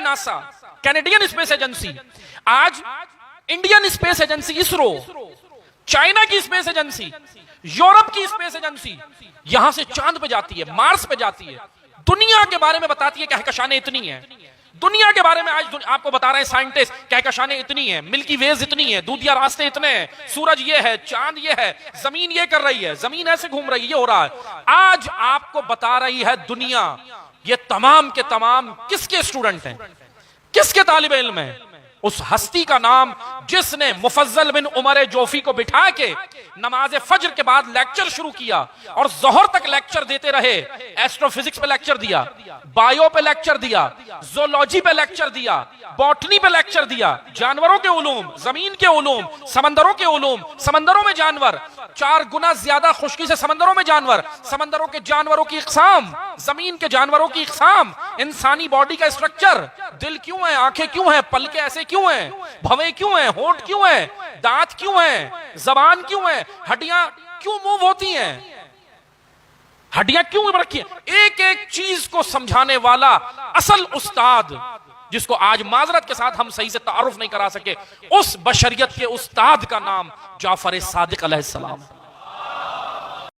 NASA, Canadian space agency, आज Indian space agency ISRO, China की space agency, Europe की space agency यहां से चांद पे जाती है, मार्स पे जाती है, दुनिया के बारे में बताती है कहकशानें इतनी है। दुनिया के बारे में आज आपको बता रहे हैं साइंटिस्ट, कहकशानें इतनी है, मिल्की वेज इतनी है, दूधिया रास्ते इतने हैं, सूरज ये है, चांद ये है, जमीन ये कर रही है, जमीन ऐसे घूम रही है, ये हो रहा है। आज आपको बता रही है दुनिया। ये तमाम के तमाम किसके स्टूडेंट हैं, किसके तालिब इल्म हैं? उस हस्ती का नाम जिसने मुफज्जल बिन उमर जोफी को बिठा के नमाज फज्र के बाद लेक्चर शुरू किया और जोहर तक लेक्चर देते रहे। एस्ट्रोफिजिक्स पे लेक्चर दिया, बायो पे लेक्चर दिया, जोलॉजी पे लेक्चर दिया, बॉटनी पे लेक्चर दिया, जानवरों के उलूम, जमीन के उलूम, समंदरों के उलूम, समंदरों में जानवर, 4 गुना ज्यादा खुश्की से समंदरों में जानवर, समंदरों के जानवरों की इकसाम, जमीन के जानवरों की इकसाम, इंसानी बॉडी का स्ट्रक्चर, दिल क्यों है, आंखें क्यों है, पलके ऐसे क्यों हैं, भवें क्यों हैं, होंठ क्यों हैं, दांत क्यों हैं, जबान क्यों है, हड्डियां क्यों मूव होती हैं, हड्डियां क्यों रखी हैं, एक एक चीज को समझाने वाला असल उस्ताद, जिसको आज माजरत के साथ हम सही से तारुफ नहीं करा सके, उस बशरियत के उस्ताद का नाम जाफर सादिक अलैहिस्सलाम।